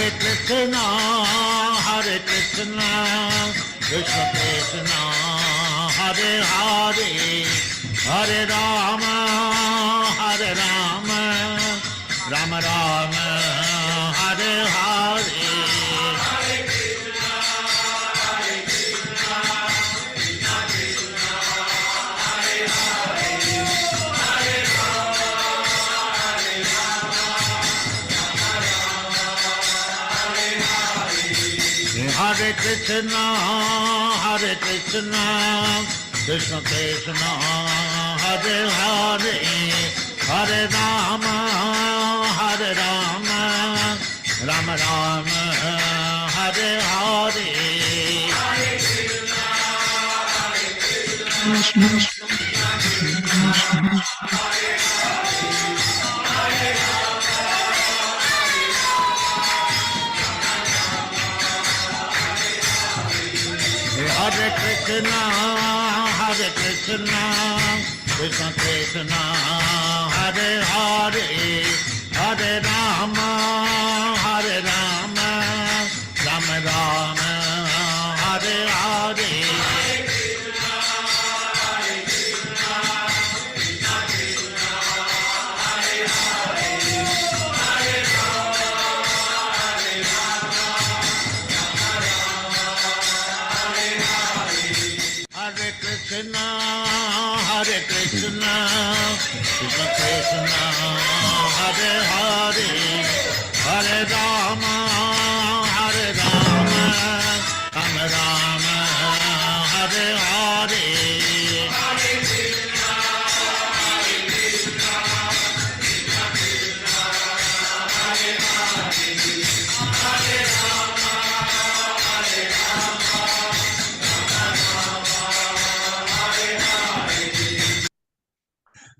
Krishna, Krishna Krishna, Hare Hare, Hare Rama, Rama Rama, Hare Hare. Hare Krishna, Krishna Krishna, Hare Hare, Hare Rama, Rama Rama, Hare Hare. Hare Krishna, Krishna Krishna, Hare Hare, Hare Rama, Rama Rama, Hare Hare. Hare Krishna, Krishna Krishna, Hare Hare, Hare Rama, Rama Rama, Hare Hare.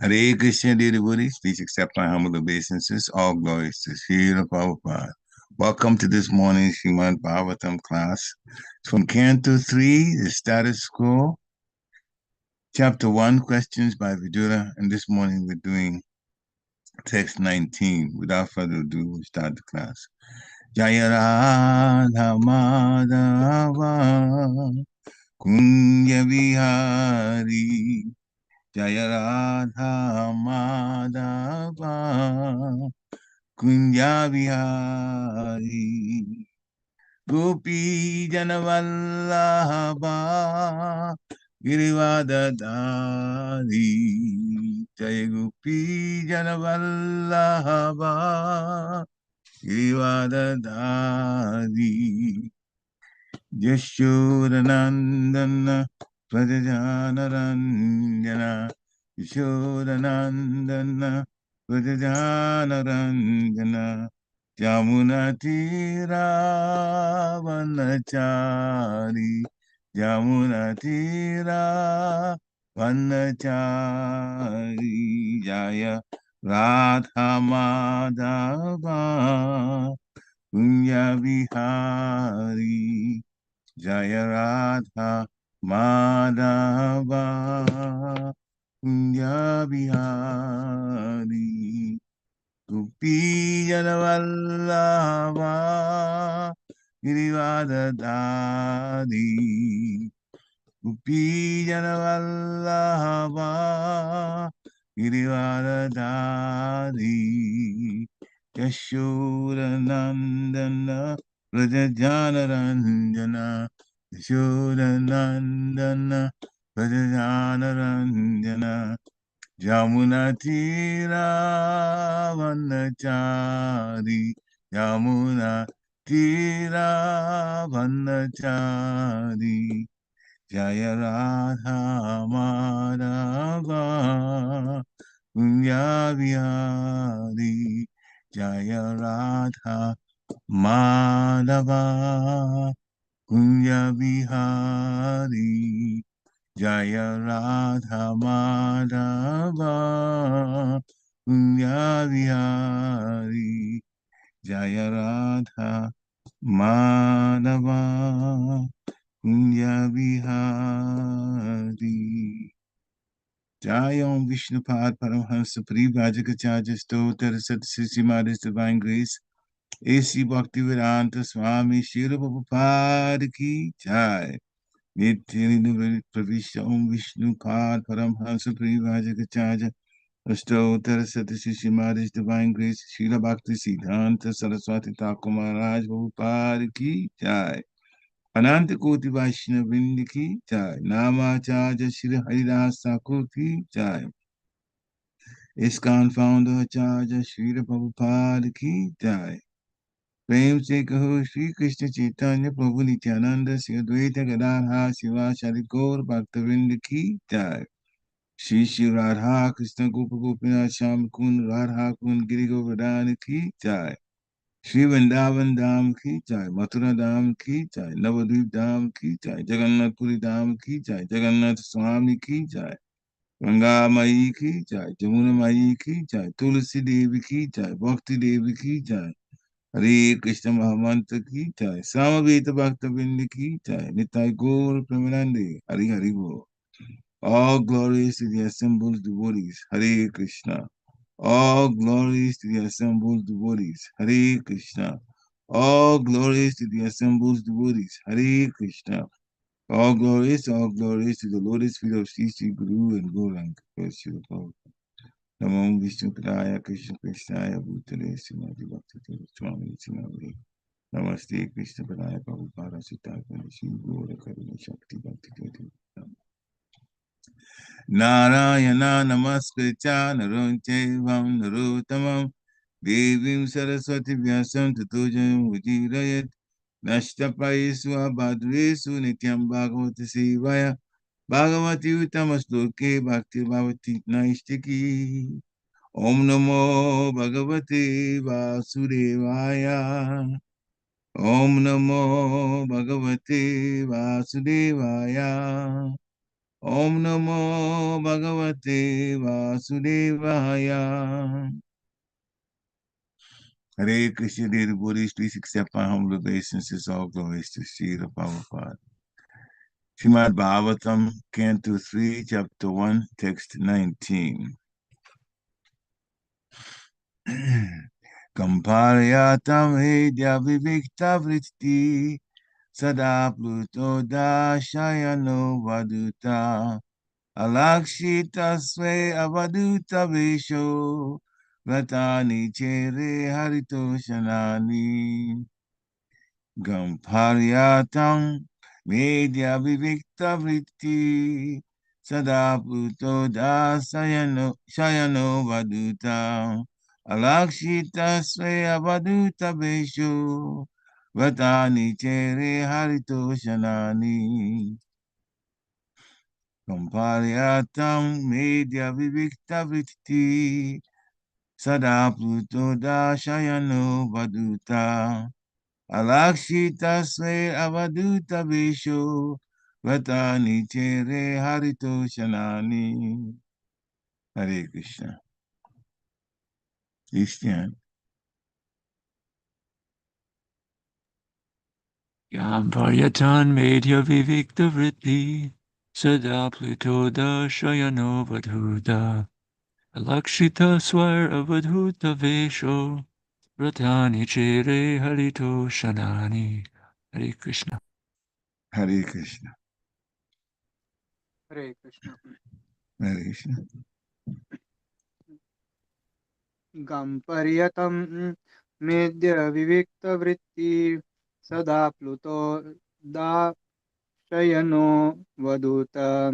Hare Krishna, dear devotees, please accept my humble obeisances. All glories to Srila Prabhupada. Welcome to this morning's Srimad Bhagavatam class. It's from Canto 3, the status quo, Chapter 1, questions by Vidura. And this morning we're doing text 19. Without further ado, we'll start the class. Jaya Radha Madhava Kunja Vihari Jaya Radha Madhava Kunja Vihari Gopi Janavallabha Girivadadari Jaya Gopi Janavallabha Girivadadari Yashodanandana Vrajanaranjana Yashodanandana Vrajanaranjana Jamunatira Vanachari Jamunatira Vanachari Jaya Radha Madhava Kunya Vihari Jaya Radha Madhava Kunya Vihari Gopi Janavallabha Girivadadari Gopi Janavallabha Girivadadari Yashodanandana Vrajanaranjana Yashodanandana Vrajanaranjana Jamunatira Vanachari Jamunatira Vanachari Jaya Radha Madhava Kunya Vihari Jaya Radha Madhava Kunya Vihari Jaya Radha Madhava Kunya Vihari Jaya Radha Madhava Kunya Vihari. Jayam Vishnupad Paramhansa Parivajikacharya Stotar Satsishimada's Divine Grace A.C. Bhaktivedanta Swami Srila Prabhupada ki jai. Nitya Pravisha Om Vishnu Pad Paramhansa Privajakachaja Ashtottara Satasi Shimadi's Divine Grace Srila Bhakti Siddhanta Saraswati Thakur Maharaj Prabhupada ki jai. Ananta Koti Vaishnava Vrinda ki jai. Namacharya Shri Haridas Thakur ki jai. ISKCON founder Acharya Srila Prabhupada ki jai. Prem se kaho Shri Krishna Chaitanya Prabhu Nityananda Shri Advaita Gadadhar Shiva Shari Gaur Bhaktavinda ki jai. Shri Shri Radha Krishna Gopa Gopinath Sham Kund Radha Kund Giri Govardhana ki jai. Shri Vrindavan Dham ki jai. Mathura Dham ki jai. Navadvip Dham ki jai. Jagannath Puri Dham ki jai. Jagannath Swami ki jai. Ganga Mai ki jai. Jamuna Mai ki jai. Tulsi Devi ki jai. Bhakti Devi ki jai. Hare Krishna Mahamantra ki jai. Samaveta Bhakta Vrinda ki jai. Nitai Gaur Premanande. Hari Hari Bo. All glories to the assembled devotees. Hare Krishna. All glories to the assembled devotees. Hare Krishna. All glories to the assembled devotees. Hare Krishna. All glories to the lotus feet of Sri Sri Guru and Gauranga. Namo Vishnu Padaya Krishna Krishnaya Bhutale Srimati Bhakti Swami Srimati. Namaste Krishna Padaya Prabhupada Sutta Shri Guru Karuna Shakti Bhakti. Narayana Namaskritya Narunchevam Naruttamam Devim Saraswati Vyasam Tatujam Ujirayat Nashtapayesu Abhadresu Nityam Bhagavati Sevaya Bhagavati Uttamasloke Bhakti Bhavati Naistiki Om Namo Bhagavate Vasudevaya Om Namo Bhagavate Vasudevaya Om Namo Bhagavate Vasudevaya. Hare Krishna, dear devotees, please accept my humble obeisances. All glories to Srila Prabhupada. Srimad Bhagavatam, Canto 3, Chapter 1, Text 19. Paryaṭan medhya-vivikta-vṛttiḥ sadāpluto śayano vadhūtaḥ alakṣitaḥ avadhūta-veṣo vratāni cere hari-toṣaṇāni. Paryaṭan medhya-vivikta-vṛttiḥ sadāpluto śayano vadhūtaḥ alakṣitaḥ avadhūta-veṣo vratāni cere hari-toṣaṇāni. Paryaṭan medhya-vivikta-vṛttiḥ sadāpluto śayano vadhūtaḥ alakṣitaḥ avadhūta-veṣo vratāni cere hari-toṣaṇāni. Hare Krishna. Christian. Paryaṭan medhya-vivikta-vṛttiḥ sadāpluto śayano vadhūtaḥ alakṣitaḥ svair avadhūta-veṣo vratāni cere hari-toṣaṇāni. Hare Krishna. Hare Krishna. Hare Krishna. Hare Krishna. Paryaṭan medhya-vivikta-vṛttiḥ sadāpluto śayano vadhūtaḥ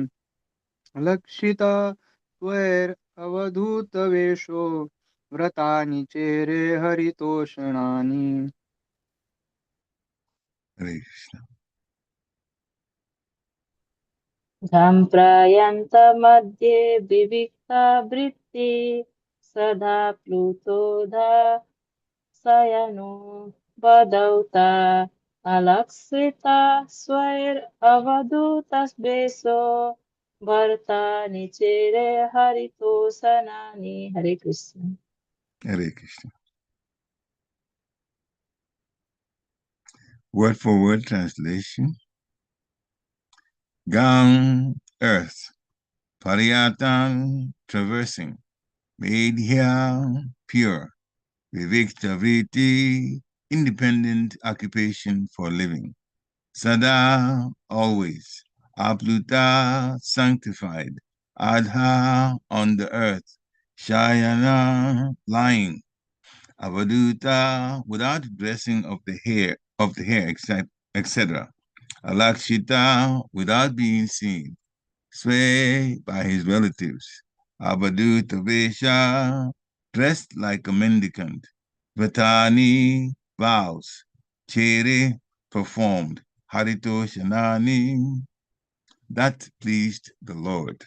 alakṣitaḥ svair avadhūta-veṣo vratāni cere hari-toṣaṇāni. Hare Krishna. मध्ये विविक्ता-वृत्तिः सदाप्लुतो शयनो vadhūtaḥ alakṣitaḥ svair avadhūta-veṣo vratāni cere hari-toṣaṇāni. Hare Krishna. Hare Krishna. Word for word translation. Gang, earth. Paryaṭan, traversing. Medhya, pure. Vivikta-vritti, independent occupation for living. Sada, always. Apluta, sanctified. Adha, on the earth. Śayano, lying. Avadhūta, without dressing of the hair, etc. Alakṣitaḥ, without being seen. Svair, by his relatives. Avadhūta-veṣo, dressed like a mendicant. Vratāni, vows. Cere, performed. Hari-toṣaṇāni, that pleased the Lord.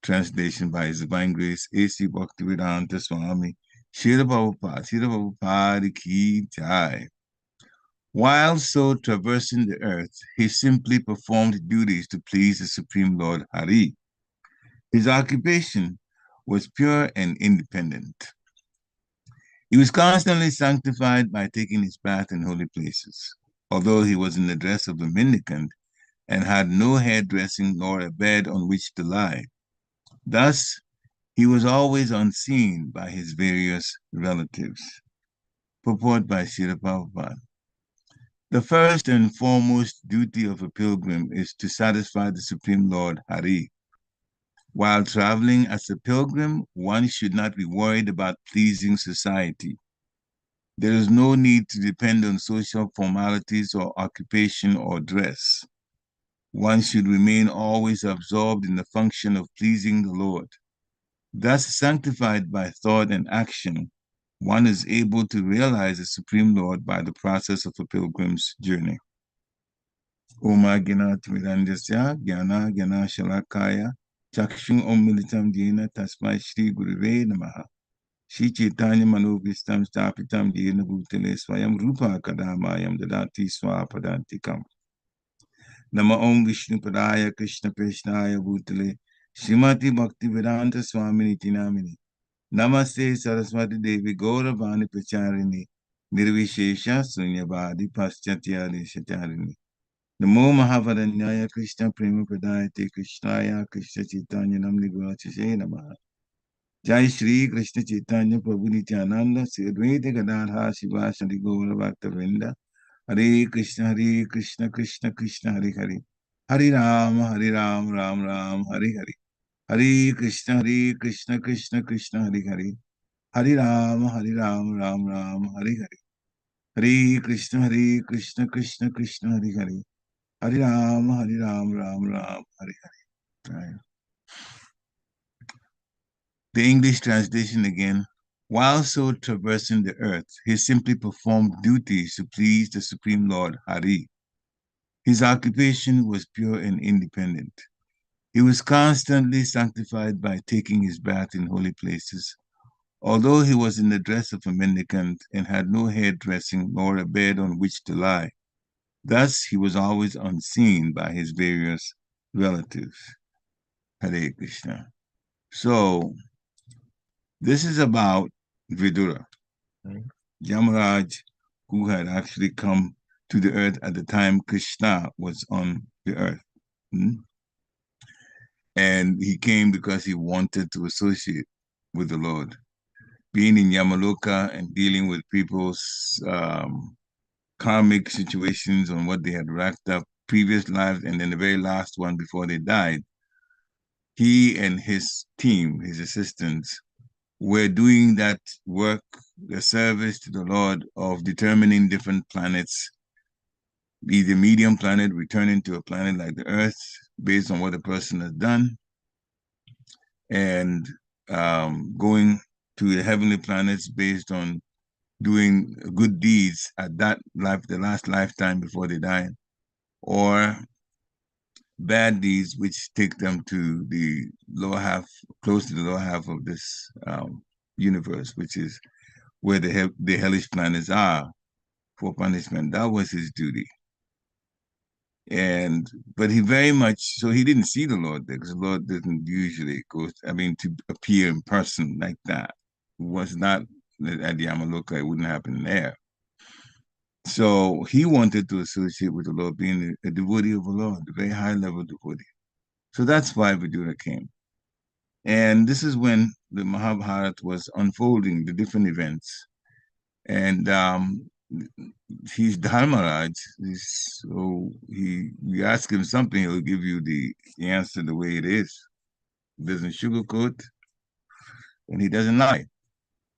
Translation by His Divine Grace, A.C. Bhaktivedanta Swami, Srila Prabhupada, Pariksit. While so traversing the earth, he simply performed duties to please the Supreme Lord Hari. His occupation was pure and independent. He was constantly sanctified by taking his bath in holy places, although he was in the dress of a mendicant and had no hairdressing nor a bed on which to lie. Thus, he was always unseen by his various relatives. Purport by Srila Prabhupada. The first and foremost duty of a pilgrim is to satisfy the Supreme Lord Hari. While traveling as a pilgrim, one should not be worried about pleasing society. There is no need to depend on social formalities or occupation or dress. One should remain always absorbed in the function of pleasing the Lord. Thus, sanctified by thought and action, one is able to realize the Supreme Lord by the process of a pilgrim's journey. Oma Gena Tmirandasya Gyana Gyana Shalakaya Chakshung Om Militam Dina Tasmai Shri Gurave Namaha Shri Chaitanya Manovistam Stapitam Dina Bhutale Swayam Rupa Kadamayam Dadati Swapadantikam Nama Om Vishnu Padaya Krishna Peshnaya Bhutale Srimati Bhaktivedanta Swamini Tinamini Namaste Saraswati Devi Gauravani Pracharini Nirvishesha Sunyavadi Paschatyali Shatarini Namo Mahavaranyaya Krishna Prema Pradayate Krishnaya Krishna Chaitanya Namni Gurachase Namaha Jai Shri Krishna Chaitanya Prabhu Nityananda Sri Advaita Gadadha Shiva Shri Gaura Bhakta-vrinda Hare Krishna Krishna Krishna Hare Hare Hare Ram Ram Ram Hare Hare Hare Krishna Krishna Krishna Hare Hare Hare Ram Ram Ram Hare Hare Hare Krishna Krishna Krishna Hare Hare Hare Ram Ram Ram Hare Hare. The English translation again. While so traversing the earth, he simply performed duties to please the Supreme Lord Hari. His occupation was pure and independent. He was constantly sanctified by taking his bath in holy places, although he was in the dress of a mendicant and had no hairdressing nor a bed on which to lie. Thus, he was always unseen by his various relatives. Hare Krishna. So, this is about Vidura, Yamaraj, who had actually come to the earth at the time Krishna was on the earth. And he came because he wanted to associate with the Lord. Being in Yamaloka and dealing with people's karmic situations on what they had racked up previous lives and then the very last one before they died, he and his team, his assistants, were doing that work, the service to the Lord of determining different planets, be the medium planet returning to a planet like the Earth based on what the person has done, and going to the heavenly planets based on doing good deeds at that life, the last lifetime before they die, or bad deeds which take them to the lower half, close to the lower half of this universe, which is where the hellish planets are for punishment. That was his duty. But he very much, so he didn't see the Lord there, because the Lord doesn't usually go, to appear in person like that. It was not at the Yamaloka, it wouldn't happen there. So he wanted to associate with the Lord, being a devotee of the Lord, a very high level devotee. So that's why Vidura came. And this is when the Mahabharata was unfolding, the different events. And he's Dharmaraj. So you ask him something, he'll give you the answer the way it is. He doesn't sugarcoat, and he doesn't lie.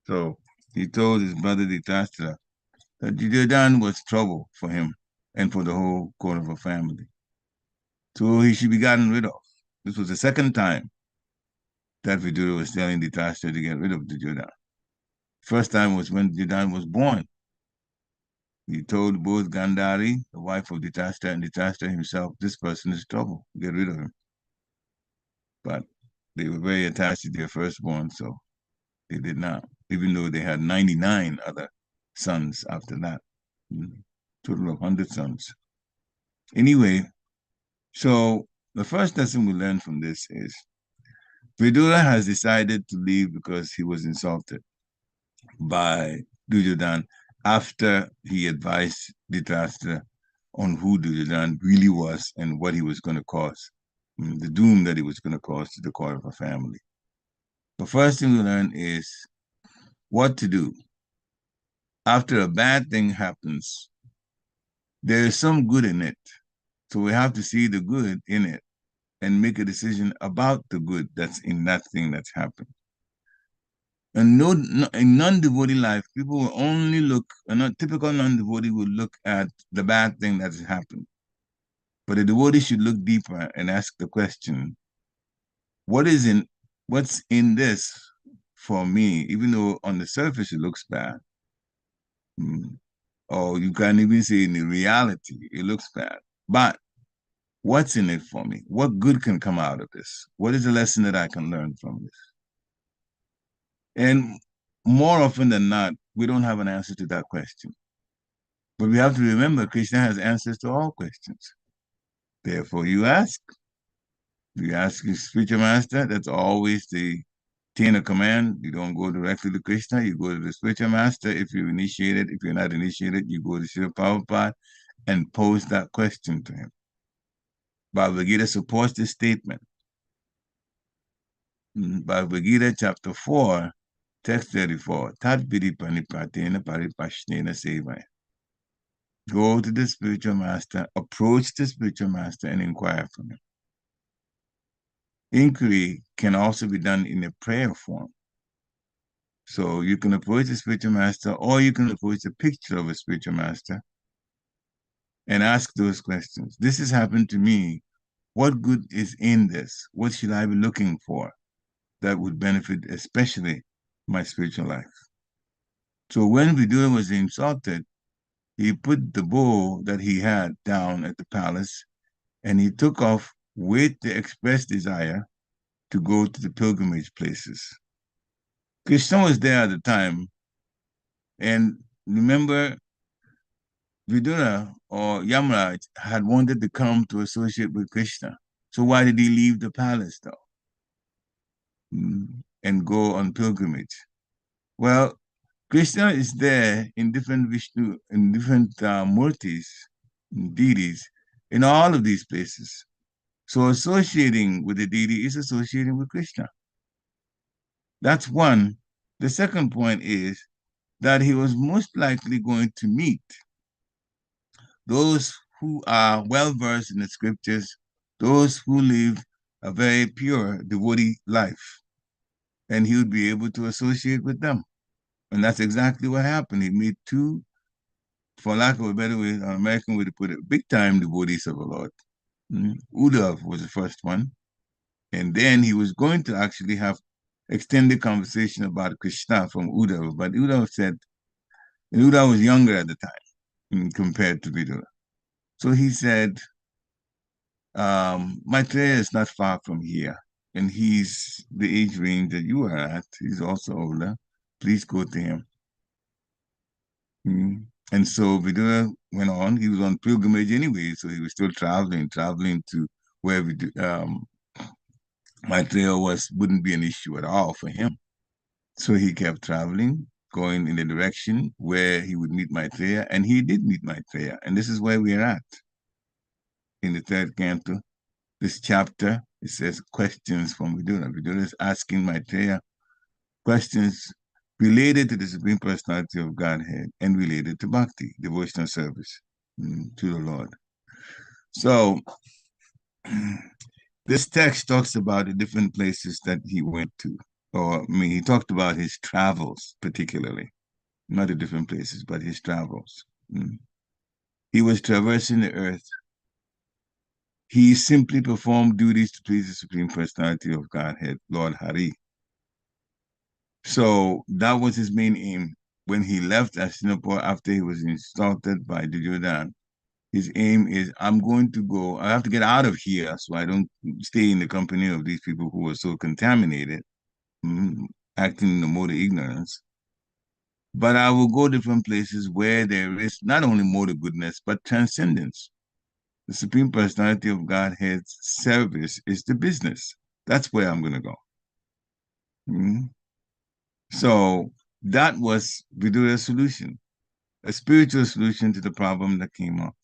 So he told his brother Dhritarashtra that Duryodhana was trouble for him and for the whole Kaurava family. So he should be gotten rid of. This was the second time that Vidura was telling Dhritarashtra to get rid of Duryodhana. First time was when Duryodhana was born. He told both Gandhari, the wife of Dhritarashtra, and Dhritarashtra himself, this person is trouble. Get rid of him. But they were very attached to their firstborn, so they did not, even though they had 99 other sons after that. Total of 100 sons. Anyway, so the first lesson we learned from this is Vidura has decided to leave because he was insulted by Duryodhana after he advised Dhritarashtra on who Duryodhana really was and what he was going to cause, the doom that he was going to cause to the Kaurava family. The first thing we learn is what to do. After a bad thing happens, there is some good in it. So we have to see the good in it and make a decision about the good that's in that thing that's happened. And in non-devotee life, people will only look, a typical non-devotee will look at the bad thing that has happened. But a devotee should look deeper and ask the question, what's in this for me, even though on the surface it looks bad? Or you can't even say in the reality, it looks bad. But what's in it for me? What good can come out of this? What is the lesson that I can learn from this? And more often than not, we don't have an answer to that question. But we have to remember Krishna has answers to all questions. Therefore, you ask. You ask your spiritual master. That's always the chain of command. You don't go directly to Krishna. You go to the spiritual master. If you're initiated, if you're not initiated, you go to Srila Prabhupada and pose that question to him. Bhagavad Gita supports this statement. Bhagavad Gita chapter 4, text 34, Tat Vidipranipatena Paripashnena Sevaya. Go to the spiritual master, approach the spiritual master and inquire from him. Inquiry can also be done in a prayer form. So you can approach the spiritual master or you can approach a picture of a spiritual master and ask those questions. This has happened to me. What good is in this? What should I be looking for that would benefit especially my spiritual life? So when Vidura was insulted, he put the bow that he had down at the palace and he took off with the express desire to go to the pilgrimage places. Krishna was there at the time, and remember, Vidura or Yamraj had wanted to come to associate with Krishna. So why did he leave the palace though? And go on pilgrimage? Well, Krishna is there in different Vishnu, in different murtis, deities, in all of these places. So associating with the deity is associating with Krishna. That's one. The second point is that he was most likely going to meet those who are well-versed in the scriptures, those who live a very pure devotee life, and he would be able to associate with them. And that's exactly what happened. He met two, for lack of a better way, an American way to put it, big-time devotees of the Lord. Uddhav was the first one. And then he was going to actually have extended conversation about Krishna from Uddhav. But Uddhav said, and Uddhav was younger at the time compared to Vidura. So he said, Maitreya is not far from here. And he's the age range that you are at. He's also older. Please go to him. And so Vidura went on. He was on pilgrimage anyway, so he was still traveling to where Maitreya wouldn't be an issue at all for him. So he kept traveling, going in the direction where he would meet Maitreya, and he did meet Maitreya. And this is where we are at. In the third canto, this chapter, it says questions from Vidura. Vidura is asking Maitreya questions related to the Supreme Personality of Godhead and related to bhakti, devotional service to the Lord. So this text talks about the different places that he went to, or I mean, he talked about his travels particularly, not the different places, but his travels. He was traversing the earth. He simply performed duties to please the Supreme Personality of Godhead, Lord Hari. So that was his main aim. When he left Hastinapur after he was insulted by Duryodhana, his aim is, I have to get out of here so I don't stay in the company of these people who are so contaminated, acting in the mode of ignorance. But I will go different places where there is not only mode of goodness, but transcendence. The Supreme Personality of Godhead's service is the business. That's where I'm going to go. So that was Vidura's solution, a spiritual solution to the problem that came up.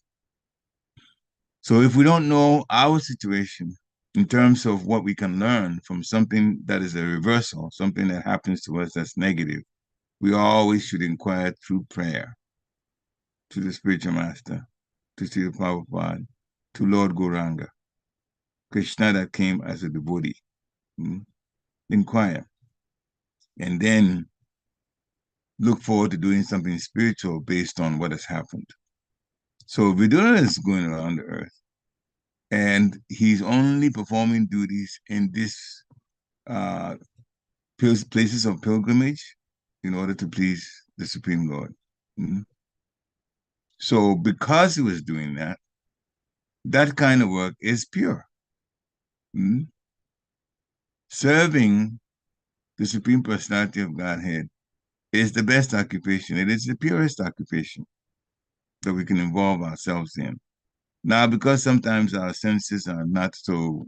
So if we don't know our situation in terms of what we can learn from something that is a reversal, something that happens to us that's negative, we always should inquire through prayer to the spiritual master, to Srila Prabhupada, to Lord Gauranga, Krishna that came as a devotee. Inquire. And then look forward to doing something spiritual based on what has happened. So Vidura is going around the earth, and he's only performing duties in this places of pilgrimage in order to please the Supreme Lord. So because he was doing that, that kind of work is pure. Serving the Supreme Personality of Godhead is the best occupation. It is the purest occupation that we can involve ourselves in. Now, because sometimes our senses are not so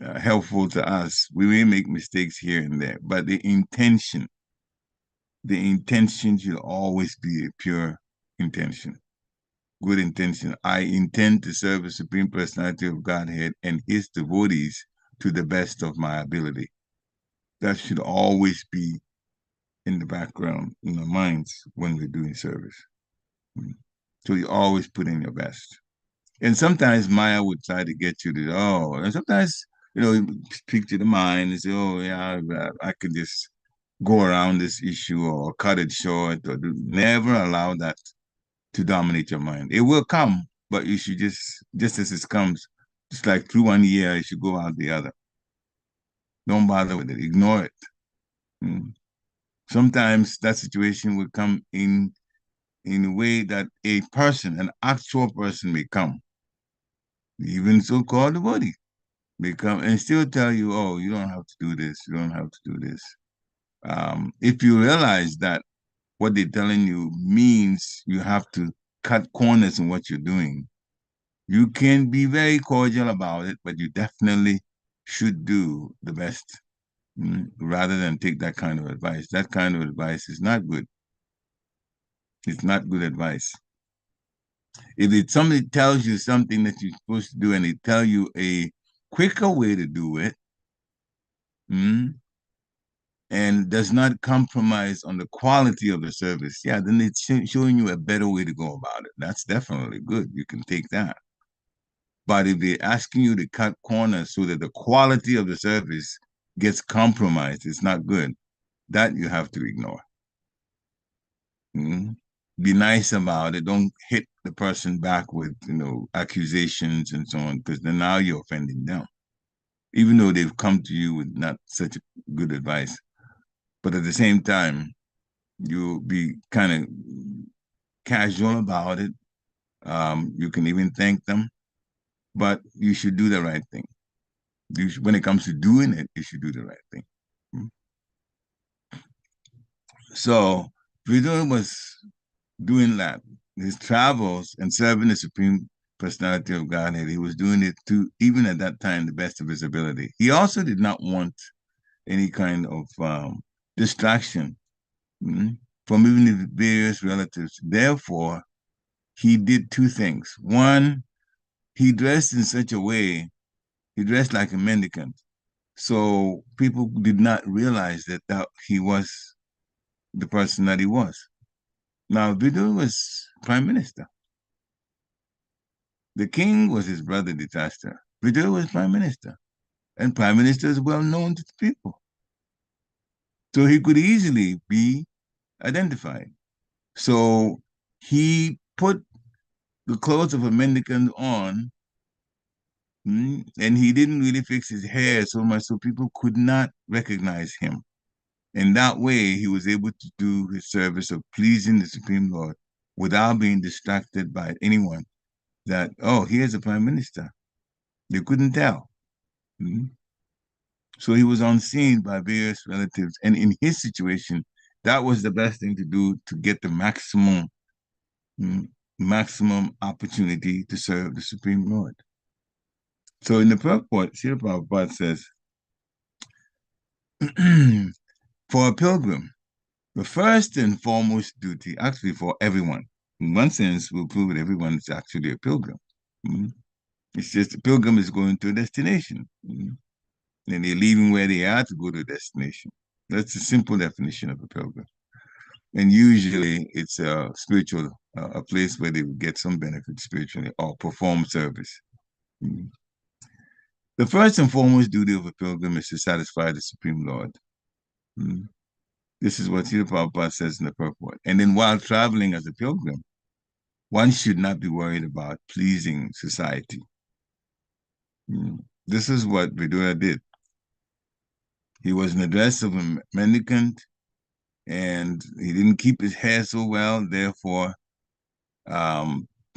helpful to us, we may make mistakes here and there, but the intention should always be a pure intention, good intention. I intend to serve the Supreme Personality of Godhead and his devotees to the best of my ability. That should always be in the background, in our minds when we're doing service. So you always put in your best. And sometimes Maya would try to get you to, and sometimes, speak to the mind and say, I could just go around this issue or cut it short, or never allow that to dominate your mind. It will come, but you should just as it comes, just like through one ear, it should go out the other. Don't bother with it. Ignore it. Sometimes that situation will come in a way that a person, an actual person may come, even so-called devotee, may come and still tell you, you don't have to do this, you don't have to do this. If you realize that what they're telling you means you have to cut corners in what you're doing, you can be very cordial about it, but you definitely should do the best rather than take that kind of advice. That kind of advice is not good. It's not good advice. If somebody tells you something that you're supposed to do and they tell you a quicker way to do it, and does not compromise on the quality of the service, then it's showing you a better way to go about it. That's definitely good. You can take that. But if they're asking you to cut corners so that the quality of the service gets compromised, it's not good. That you have to ignore. Be nice about it. Don't hit the person back with, accusations and so on, because then now you're offending them, even though they've come to you with not such good advice. But at the same time, you'll be kind of casual about it. You can even thank them, but you should do the right thing. When it comes to doing it, you should do the right thing. So Vidura was doing that. His travels and serving the Supreme Personality of Godhead, he was doing it to, even at that time, the best of his ability. He also did not want any kind of distraction from even his various relatives. Therefore, he did two things. One, he dressed in such a way, he dressed like a mendicant. So people did not realize that he was the person that he was. Now, Vidura was prime minister. The king was his brother, Dhritarashtra. Vidura was prime minister. And prime minister is well known to the people. So he could easily be identified. So he put the clothes of a mendicant on, and he didn't really fix his hair so much so people could not recognize him. And that way, he was able to do his service of pleasing the Supreme Lord without being distracted by anyone that, oh, here's a prime minister. They couldn't tell. So he was unseen by various relatives. And in his situation, that was the best thing to do to get the maximum opportunity to serve the Supreme Lord. So in the purport, Srila Prabhupada says, for a pilgrim, the first and foremost duty, actually for everyone, in one sense, we'll prove that everyone is actually a pilgrim. It's just a pilgrim is going to a destination. And they're leaving where they are to go to a destination. That's a simple definition of a pilgrim. And usually it's a spiritual, a place where they will get some benefit spiritually or perform service. The first and foremost duty of a pilgrim is to satisfy the Supreme Lord. This is what Srila Prabhupada says in the purport. And then while traveling as a pilgrim, one should not be worried about pleasing society. This is what Vidura did. He was in the dress of a mendicant, and he didn't keep his hair so well. Therefore,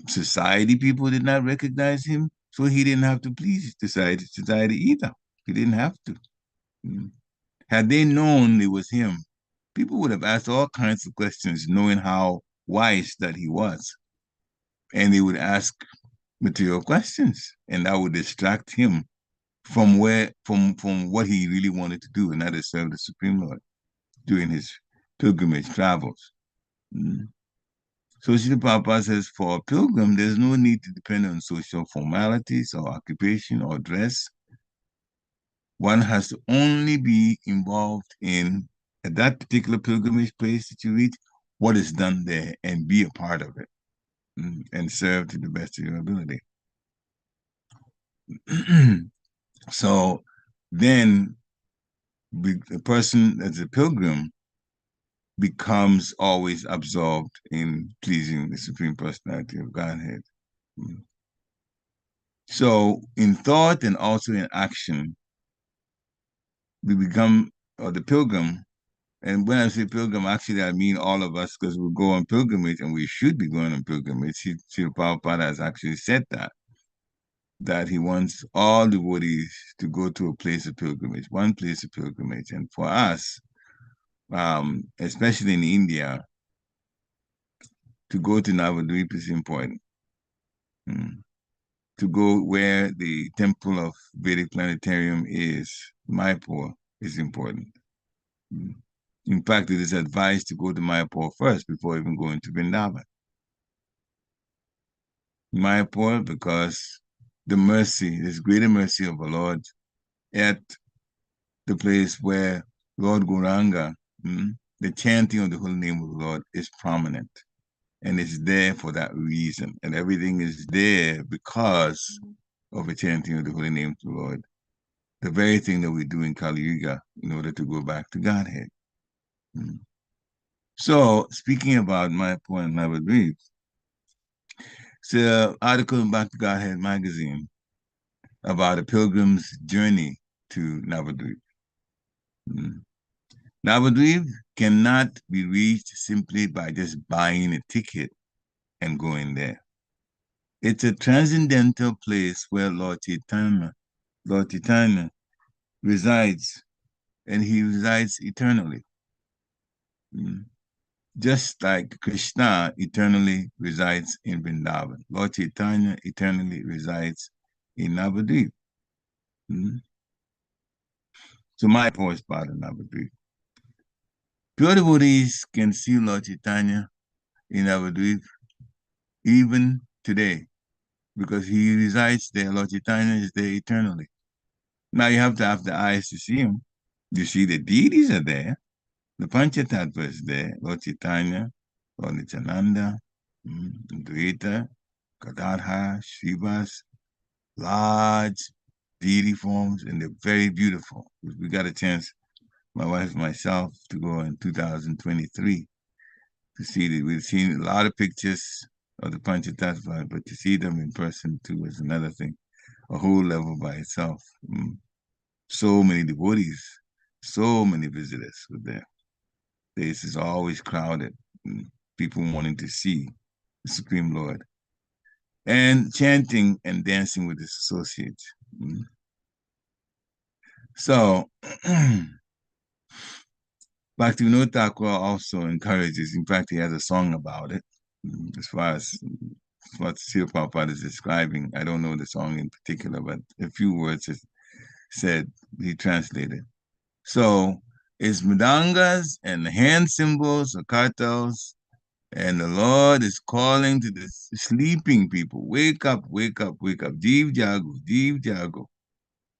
society people did not recognize him, so he didn't have to please society either. He didn't have to. Had they known it was him, people would have asked all kinds of questions, knowing how wise that he was. And they would ask material questions, and that would distract him from what he really wanted to do, and that is serve the Supreme Lord during his pilgrimage travels. So Srila Prabhupada says, for a pilgrim, there's no need to depend on social formalities or occupation or dress. One has to only be involved in, at that particular pilgrimage place that you reach, what is done there and be a part of it and serve to the best of your ability. So then the person that's a pilgrim becomes always absorbed in pleasing the Supreme Personality of Godhead. So in thought and also in action, we become, or the pilgrim, and when I say pilgrim, actually I mean all of us, because we go on pilgrimage and we should be going on pilgrimage. Srila Prabhupada has actually said that he wants all devotees to go to a place of pilgrimage, one place of pilgrimage. And for us, especially in India, to go to Navadvip is important. To go where the temple of Vedic planetarium is, Mayapur, is important. In fact, it is advised to go to Mayapur first before even going to Vrindavan. Mayapur, because the mercy, this greater mercy of the Lord at the place where Lord Gauranga, the chanting of the holy name of the Lord is prominent. And it's there for that reason. And everything is there because of the chanting of the holy name of the Lord. The very thing that we do in Kali Yuga in order to go back to Godhead. So, speaking about Mayapur and Navadvip, it's an article in Back to Godhead magazine about a pilgrim's journey to Navadvip. Navadvip cannot be reached simply by just buying a ticket and going there. It's a transcendental place where Lord Chaitanya resides, and he resides eternally. Just like Krishna eternally resides in Vrindavan. Lord Chaitanya eternally resides in Navadvip. So Mayapur is part of Navadvip. Pure devotees can see Lord Chaitanya in Navadvip even today, because he resides there. Lord Chaitanya is there eternally. Now you have to have the eyes to see them. You see the deities are there. The Panchatattva is there. Lord Chaitanya, Lord Nityananda, Dvaita, Gadadhar, Shivas, large deity forms, and they're very beautiful. We got a chance, my wife and myself, to go in 2023 to see that. We've seen a lot of pictures of the Panchatattva, but to see them in person too is another thing, a whole level by itself. So many devotees, so many visitors were there. This is always crowded, people wanting to see the Supreme Lord, and chanting and dancing with his associates. So, Bhaktivinoda Thakur also encourages, in fact, he has a song about it, as far as what Srila Prabhupada is describing. I don't know the song in particular, but a few words said, he translated. So, it's mridangas and hand cymbals or kartals, and the Lord is calling to the sleeping people, wake up, wake up, wake up, Jeev Jago,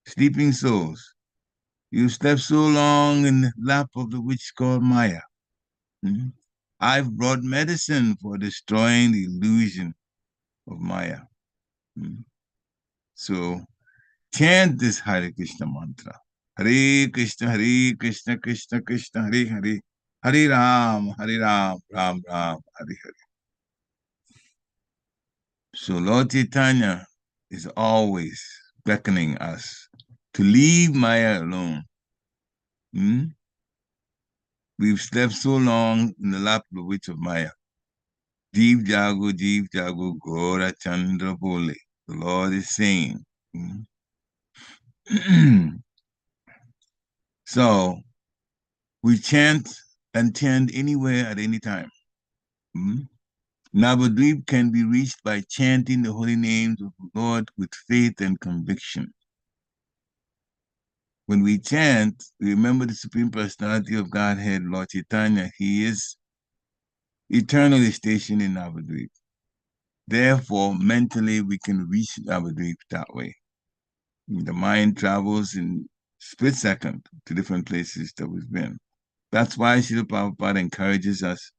sleeping souls. You slept so long in the lap of the witch called Maya. I've brought medicine for destroying the illusion of Maya. So chant this Hare Krishna mantra. Hare Krishna, Krishna Krishna, Hare Hare. Hare Ram, Ram Ram, Hare Hare. So Lord Chaitanya is always beckoning us to leave Maya alone. We've slept so long in the lap of the witch of Maya. Jeev Jago, Gora Chandra Bole. The Lord is saying. So we chant and chant anywhere at any time. Navadvip can be reached by chanting the holy names of the Lord with faith and conviction. When we chant, we remember the Supreme Personality of Godhead, Lord Chaitanya. He is eternally stationed in Navadvip. Therefore, mentally, we can reach Navadvip that way. The mind travels in split second to different places that we've been. That's why Srila Prabhupada encourages us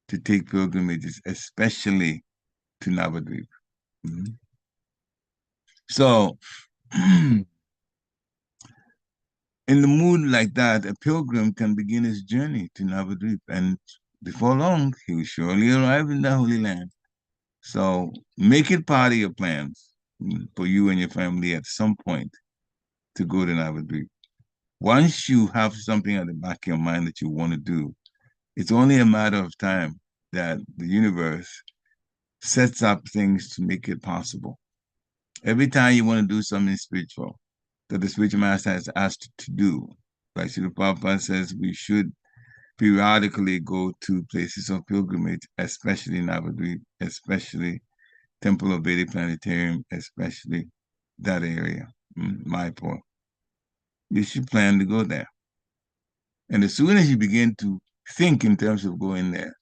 to take pilgrimages, especially to Navadvip. So, in the mood like that, a pilgrim can begin his journey to Navadvip, and before long, he will surely arrive in the Holy Land. So, make it part of your plans for you and your family at some point to go to Navadvip. Once you have something at the back of your mind that you want to do, it's only a matter of time that the universe sets up things to make it possible. Every time you want to do something spiritual that the spiritual master has asked you to do, like Srila Prabhupada says, we should periodically go to places of pilgrimage, especially Navadvip, especially Temple of Vedic Planetarium, especially that area, Mayapur. You should plan to go there. And as soon as you begin to think in terms of going there,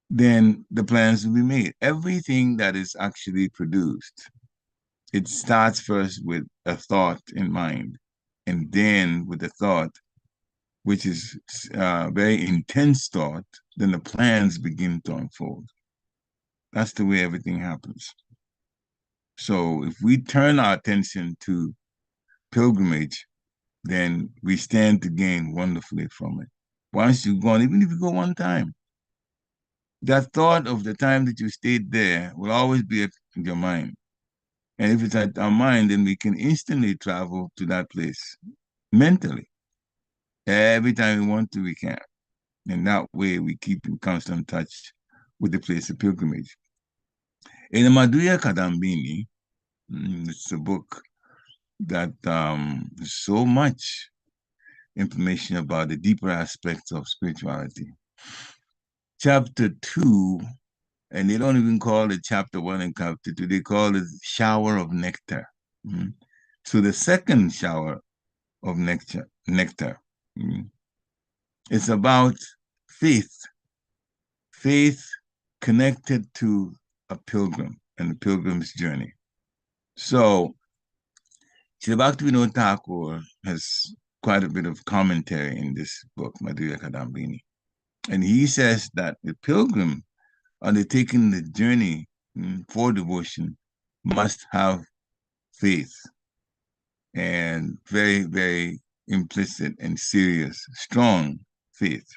then the plans will be made. Everything that is actually produced, it starts first with a thought in mind, and then with a thought, which is very intense thought, then the plans begin to unfold. That's the way everything happens. So if we turn our attention to pilgrimage, then we stand to gain wonderfully from it. Once you've gone, even if you go one time, that thought of the time that you stayed there will always be in your mind. And if it's at our mind, then we can instantly travel to that place mentally. Every time we want to, we can. And that way we keep in constant touch with the place of pilgrimage. In the Madhya Kadambini, it's a book that there's so much information about the deeper aspects of spirituality. Chapter 2, and they don't even call it chapter 1 and chapter 2, they call it shower of nectar. So the second shower of nectar, it's about faith connected to a pilgrim and the pilgrim's journey. So Srila Bhaktivinoda Thakur has quite a bit of commentary in this book, Madhya-vivikta-Vṛttiḥ. And he says that the pilgrim undertaking the journey for devotion must have faith, and very, very implicit and serious, strong faith.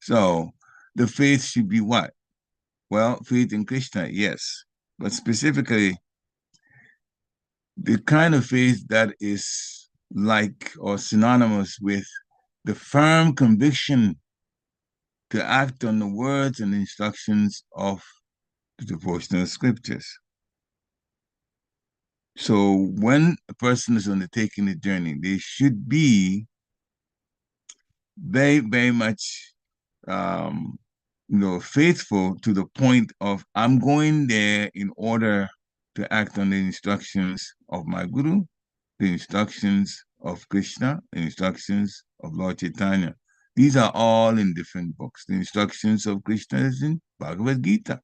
So the faith should be what? Well, faith in Krishna, yes, but specifically the kind of faith that is like or synonymous with the firm conviction to act on the words and instructions of the devotional scriptures. So when a person is undertaking a journey, they should be very, very much faithful to the point of, I'm going there in order to act on the instructions of my Guru, the instructions of Krishna, the instructions of Lord Chaitanya. These are all in different books. The instructions of Krishna is in Bhagavad Gita.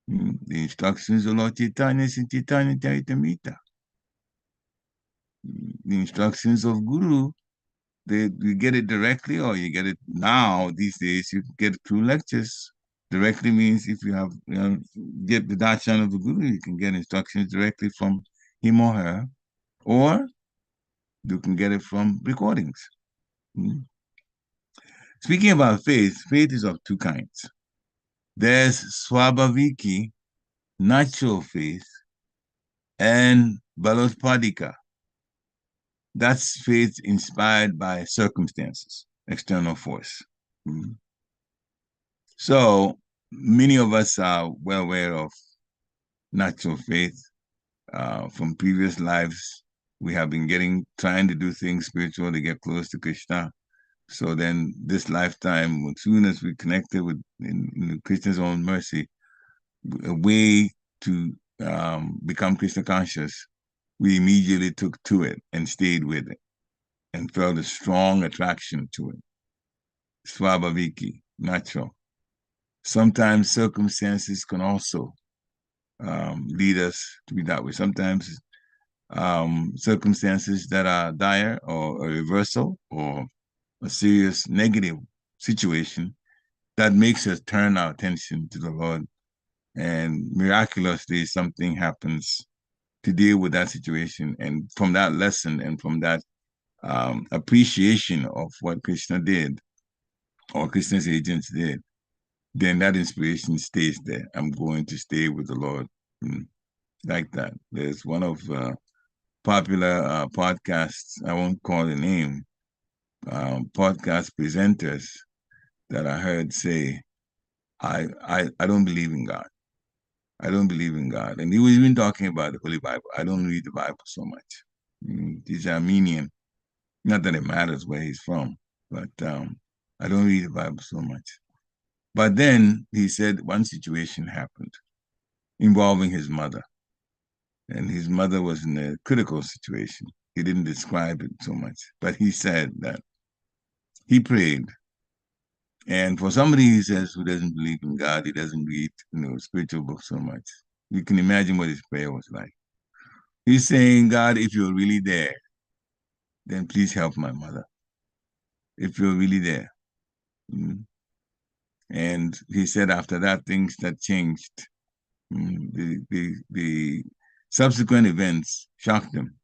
The instructions of Lord Chaitanya is in Chaitanya Charitamrita. The instructions of Guru, you get it directly, or you get it now, these days, you get it through lectures. Directly means if you have, get the darshan of the Guru, you can get instructions directly from him or her, or you can get it from recordings. Speaking about faith, faith is of two kinds. There's swabhaviki, natural faith, and balotpadika. That's faith inspired by circumstances, external force. So many of us are well aware of natural faith. From previous lives, we have been trying to do things spiritual to get close to Krishna. So then this lifetime, as soon as we connected with in Krishna's own mercy, a way to become Krishna conscious, we immediately took to it and stayed with it and felt a strong attraction to it. Swabhaviki, natural. Sometimes circumstances can also lead us to be that way. Sometimes circumstances that are dire or a reversal or a serious negative situation that makes us turn our attention to the Lord, and miraculously something happens to deal with that situation. And from that lesson and from that appreciation of what Krishna did or Krishna's agents did, then that inspiration stays there. I'm going to stay with the Lord. Like that. There's one of popular podcasts, I won't call the name, podcast presenters that I heard say, I don't believe in God. I don't believe in God. And he was even talking about the Holy Bible. I don't read the Bible so much. He's Armenian. Not that it matters where he's from, but I don't read the Bible so much. But then he said one situation happened involving his mother. And his mother was in a critical situation. He didn't describe it so much, but he said that he prayed. And for somebody, he says, who doesn't believe in God, he doesn't read, spiritual books so much. You can imagine what his prayer was like. He's saying, God, if you're really there, then please help my mother. If you're really there. And he said after that, things that changed. The subsequent events shocked him.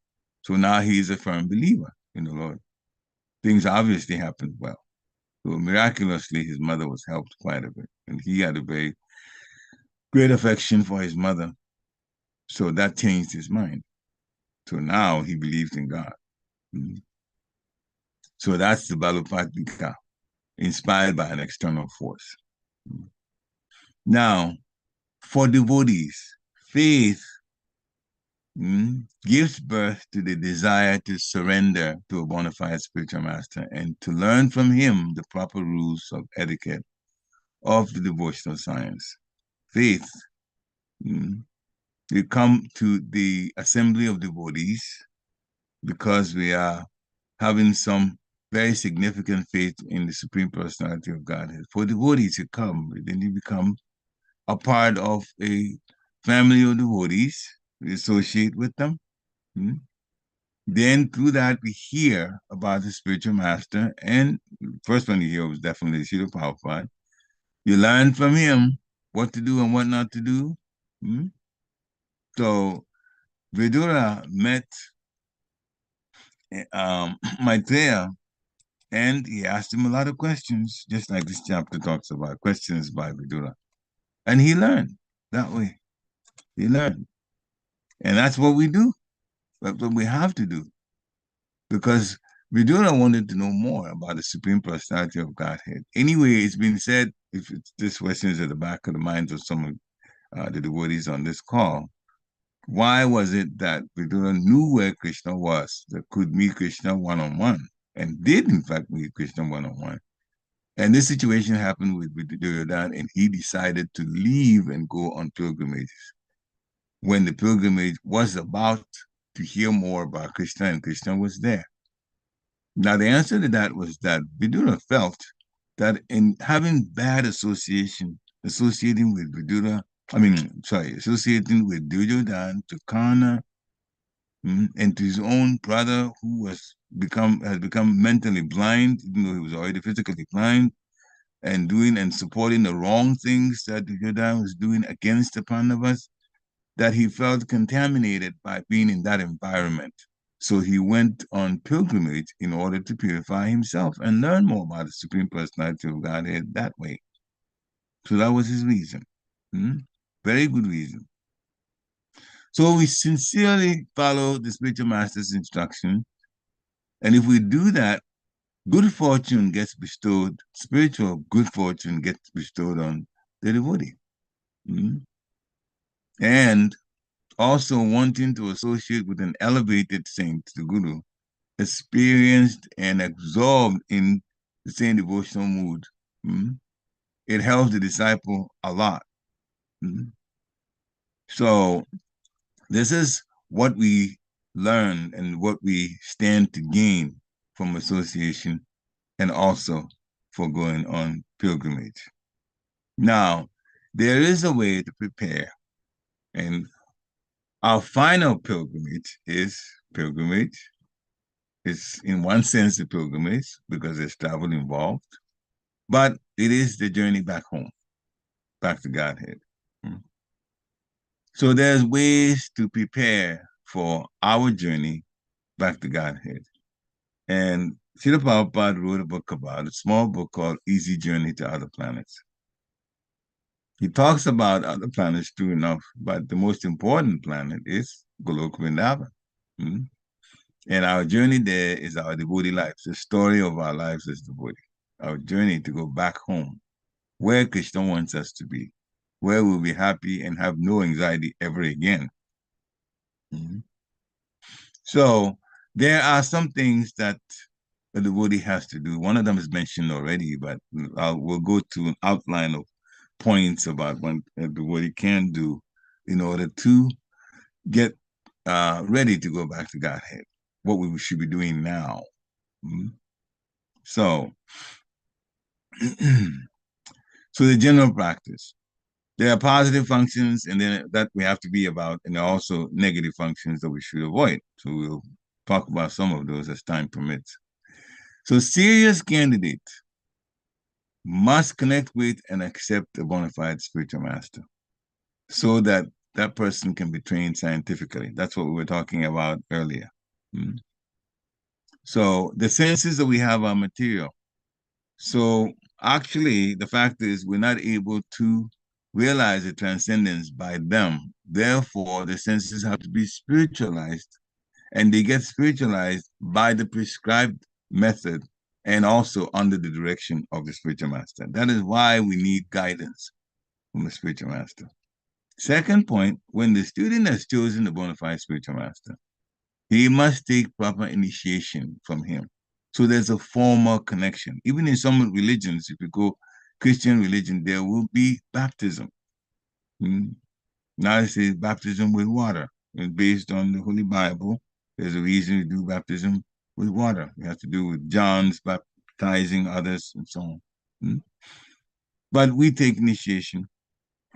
So now he's a firm believer in the Lord. Things obviously happened well. So miraculously, his mother was helped quite a bit. And he had a very great affection for his mother. So that changed his mind. So now he believes in God. So that's the balotpadika, inspired by an external force. Now, for devotees, faith gives birth to the desire to surrender to a bona fide spiritual master and to learn from him the proper rules of etiquette of the devotional science. Faith, we come to the assembly of devotees because we are having some very significant faith in the Supreme Personality of Godhead. For devotees to come, then you become a part of a family of devotees, we associate with them. Then through that, we hear about the spiritual master. And the first one you hear was definitely Srila Prabhupada. You learn from him what to do and what not to do. So Vidura met Maitreya, and he asked him a lot of questions, just like this chapter talks about, questions by Vidura. And he learned that way. He learned. And that's what we do. That's what we have to do. Because Vidura wanted to know more about the Supreme Personality of Godhead. Anyway, it's been said, if this question is at the back of the minds of some of the devotees on this call, why was it that Vidura knew where Krishna was, that could meet Krishna one-on-one, and did in fact meet Krishna one-on-one? And this situation happened with Vidura, and he decided to leave and go on pilgrimages. When the pilgrimage was about to hear more about Krishna, and Krishna was there. Now, the answer to that was that Vidura felt that in having bad associating with associating with Duryodhana, to Karna, and to his own brother who has become mentally blind, even though he was already physically blind, and doing and supporting the wrong things that Duryodhana was doing against the Pandavas, that he felt contaminated by being in that environment. So he went on pilgrimage in order to purify himself and learn more about the Supreme Personality of Godhead that way. So that was his reason. Very good reason. So we sincerely follow the spiritual master's instruction. And if we do that, good fortune gets bestowed, spiritual good fortune gets bestowed on the devotee. And also wanting to associate with an elevated saint, the Guru, experienced and absorbed in the same devotional mood. It helps the disciple a lot. So this is what we learn and what we stand to gain from association, and also for going on pilgrimage. Now, there is a way to prepare, and our final pilgrimage is pilgrimage. It's in one sense a pilgrimage because there's travel involved, but it is the journey back home, back to Godhead. So there's ways to prepare for our journey back to Godhead. And Srila Prabhupada wrote a book about it, a small book called Easy Journey to Other Planets. He talks about other planets true enough, but the most important planet is Goloka Vrindavan. And our journey there is our devotee lives, the story of our lives as devotee, our journey to go back home, where Krishna wants us to be, where we'll be happy and have no anxiety ever again. So there are some things that a devotee has to do. One of them is mentioned already, but we'll go to an outline of points about what a devotee can do in order to get ready to go back to Godhead, what we should be doing now. So, so the general practice. There are positive functions, and then that we have to be about, and there are also negative functions that we should avoid. So we'll talk about some of those as time permits. So serious candidate must connect with and accept a bona fide spiritual master so that that person can be trained scientifically. That's what we were talking about earlier. So the senses that we have are material. So actually, the fact is we're not able to realize the transcendence by them. Therefore, the senses have to be spiritualized, and they get spiritualized by the prescribed method and also under the direction of the spiritual master. That is why we need guidance from the spiritual master. Second point, when the student has chosen the bona fide spiritual master, he must take proper initiation from him. So there's a formal connection. Even in some religions, if you go Christian religion, there will be baptism. Now it says baptism with water. And based on the Holy Bible, there's a reason to do baptism with water. It has to do with John's baptizing others and so on. But we take initiation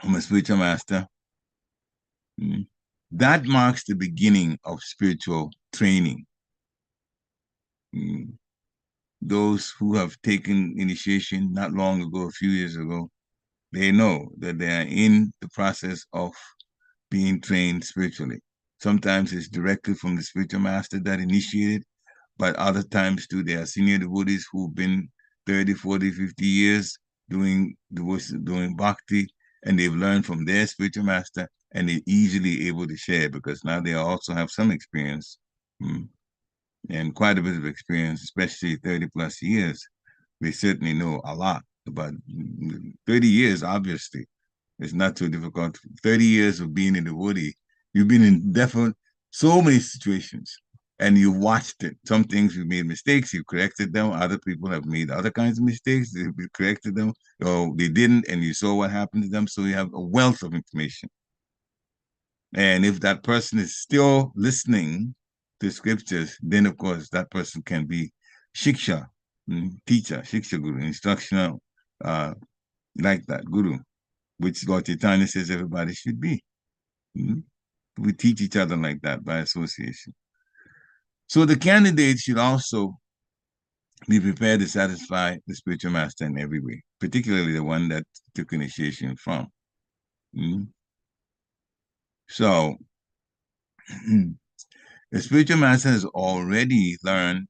from a spiritual master. That marks the beginning of spiritual training. Those who have taken initiation not long ago, a few years ago, they know that they are in the process of being trained spiritually. Sometimes it's directly from the spiritual master that initiated, but other times too, there are senior devotees who've been 30, 40, 50 years doing devotion, doing bhakti, and they've learned from their spiritual master, and they're easily able to share because now they also have some experience and quite a bit of experience, especially 30 plus years. They certainly know a lot about 30 years, obviously. It's not too difficult. 30 years of being in the devotee, you've been in definitely so many situations and you've watched it. Some things you've made mistakes, you've corrected them. Other people have made other kinds of mistakes, they've corrected them, or they didn't, and you saw what happened to them. So you have a wealth of information. And if that person is still listening to scriptures, then of course that person can be shiksha, teacher, shiksha guru, instructional, like that, guru, which Lord Chaitanya says everybody should be. We teach each other like that by association. So the candidate should also be prepared to satisfy the spiritual master in every way, particularly the one that took initiation from. So the spiritual master has already learned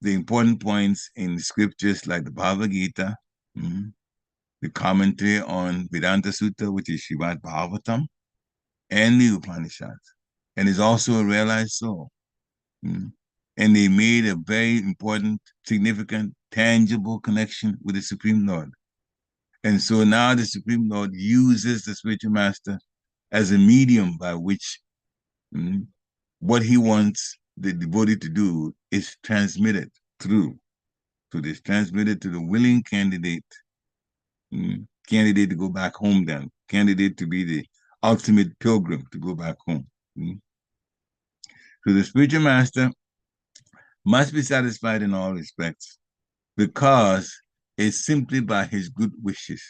the important points in the scriptures like the Bhagavad Gita, the commentary on Vedanta Sutta, which is Srimad Bhagavatam, and the Upanishads, and is also a realized soul. And they made a very important, significant, tangible connection with the Supreme Lord. And so now the Supreme Lord uses the spiritual master as a medium by which what he wants the devotee to do is transmitted through. So it's transmitted to the willing candidate, candidate to go back home then, candidate to be the ultimate pilgrim to go back home. So the spiritual master must be satisfied in all respects because it's simply by his good wishes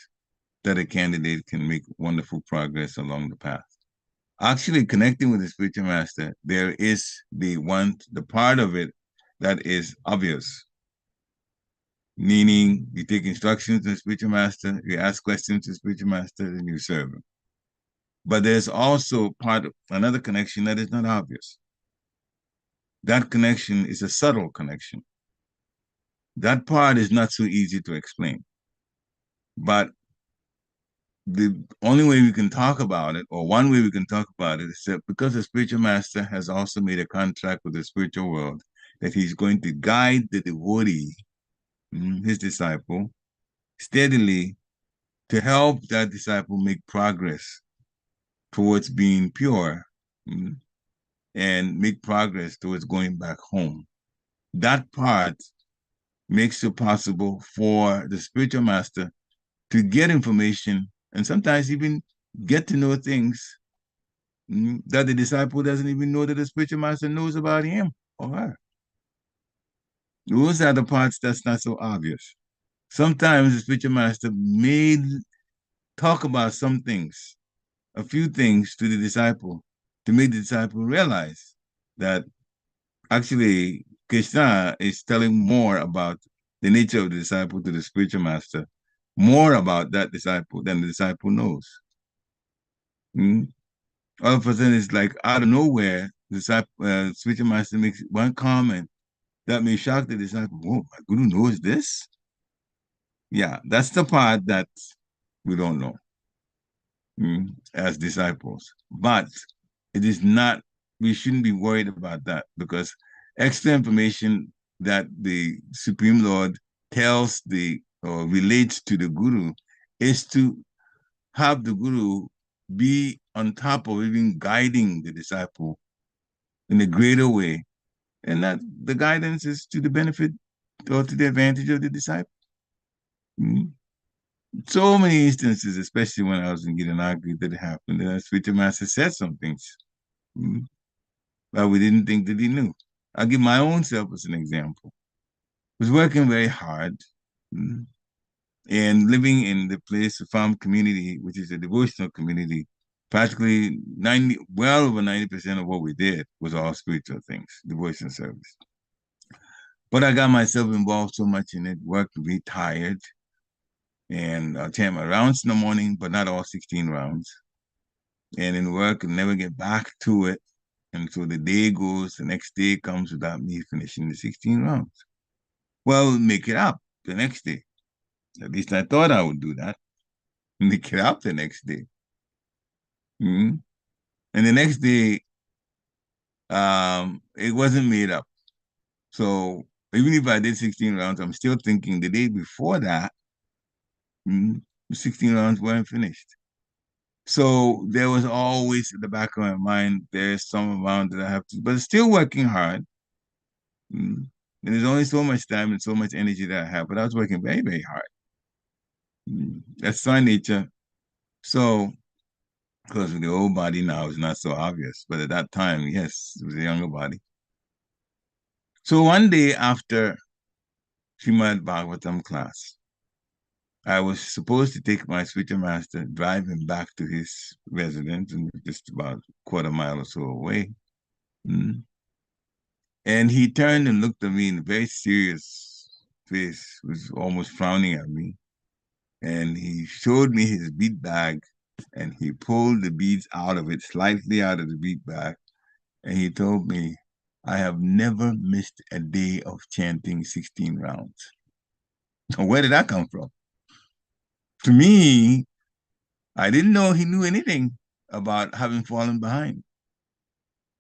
that a candidate can make wonderful progress along the path. Actually, connecting with the spiritual master, there is the part of it that is obvious. Meaning, you take instructions to the spiritual master, you ask questions to the spiritual master, and you serve him. But there's also another connection that is not obvious. That connection is a subtle connection. That part is not so easy to explain. But the only way we can talk about it, or one way we can talk about it, is that because the spiritual master has also made a contract with the spiritual world that he's going to guide the devotee, his disciple, steadily to help that disciple make progress towards being pure and make progress towards going back home. That part makes it possible for the spiritual master to get information and sometimes even get to know things that the disciple doesn't even know that the spiritual master knows about him or her. Those are the parts that's not so obvious. Sometimes the spiritual master may talk about some things, a few things to the disciple to make the disciple realize that actually Krishna is telling more about the nature of the disciple to the spiritual master, more about that disciple than the disciple knows. All of a sudden, it's like out of nowhere, the spiritual master makes one comment that may shock the disciple. Oh, my guru knows this? Yeah, that's the part that we don't know as disciples. But it is not, we shouldn't be worried about that because extra information that the Supreme Lord tells or relates to the guru is to have the guru be on top of even guiding the disciple in a greater way. And that the guidance is to the benefit or to the advantage of the disciple. So many instances, especially when I was in Gitanagri, that it happened. The spiritual master said some things but we didn't think that he knew. I'll give my own self as an example. I was working very hard and living in the place, the farm community, which is a devotional community, practically well over 90% of what we did was all spiritual things, devotion service. But I got myself involved so much in it, work to be tired, and I'll chant my rounds in the morning, but not all 16 rounds. And in work, and never get back to it. And so the day goes, the next day comes without me finishing the 16 rounds. Well, make it up the next day. At least I thought I would do that. Make it up the next day. And the next day, it wasn't made up. So even if I did 16 rounds, I'm still thinking the day before that, 16 rounds weren't finished. So there was always in the back of my mind, there's some amount that I have to, but still working hard. And there's only so much time and so much energy that I have, but I was working very, very hard. That's my nature. So, because with the old body now is not so obvious, but at that time, yes, it was a younger body. So one day after Srimad Bhagavatam class, I was supposed to take my spiritual master, drive him back to his residence, and just about a quarter mile or so away. And he turned and looked at me in a very serious face, was almost frowning at me. And he showed me his bead bag, and he pulled the beads out of it, slightly out of the bead bag. And he told me, I have never missed a day of chanting 16 rounds. Where did that come from? To me, I didn't know he knew anything about having fallen behind.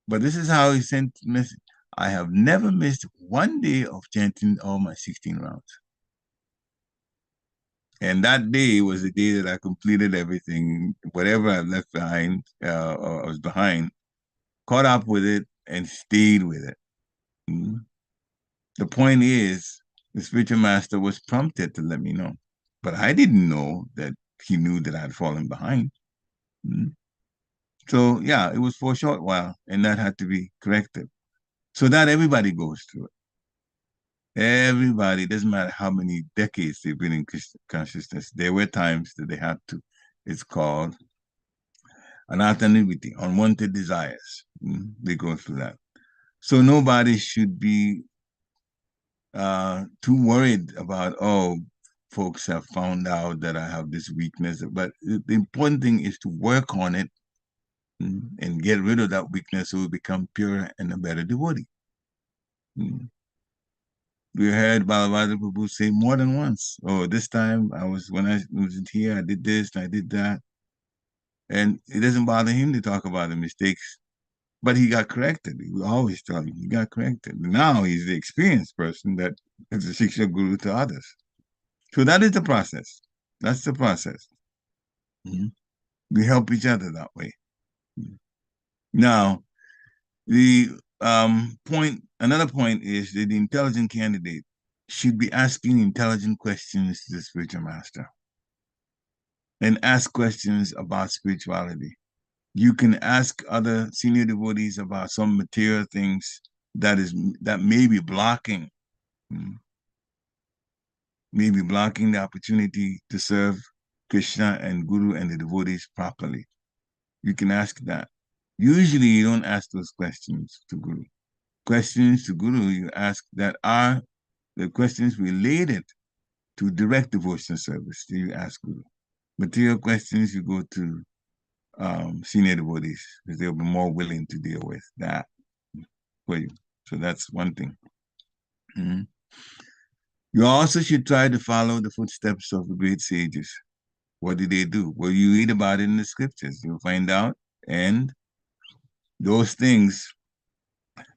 But this is how he sent the message. I have never missed one day of chanting all my 16 rounds. And that day was the day that I completed everything, whatever I left behind, or I was behind, caught up with it and stayed with it. The point is, the spiritual master was prompted to let me know. But I didn't know that he knew that I had fallen behind. So yeah, it was for a short while, and that had to be corrected. So that everybody goes through it. Everybody, doesn't matter how many decades they've been in consciousness, there were times that they had to. It's called anathaniviti, unwanted desires. They go through that. So nobody should be too worried about, oh, folks have found out that I have this weakness. But the important thing is to work on it and get rid of that weakness so we become pure and a better devotee. We heard Bhagavad Prabhu say more than once, oh, this time when I was here, I did this, and I did that. And it doesn't bother him to talk about the mistakes, but he got corrected. He was always telling me he got corrected. Now he's the experienced person that is a Shiksha Guru to others. So that is the process. That's the process. We help each other that way. Now, the another point is that the intelligent candidate should be asking intelligent questions to the spiritual master and ask questions about spirituality. You can ask other senior devotees about some material things that may be blocking the opportunity to serve Krishna and Guru and the devotees properly. You can ask that. Usually you don't ask those questions to Guru. Questions to Guru you ask that are the questions related to direct devotional service. Do you ask Guru? Material questions you go to senior devotees because they'll be more willing to deal with that for you. So that's one thing. You also should try to follow the footsteps of the great sages. What did they do? Well, you read about it in the scriptures. You'll find out. And those things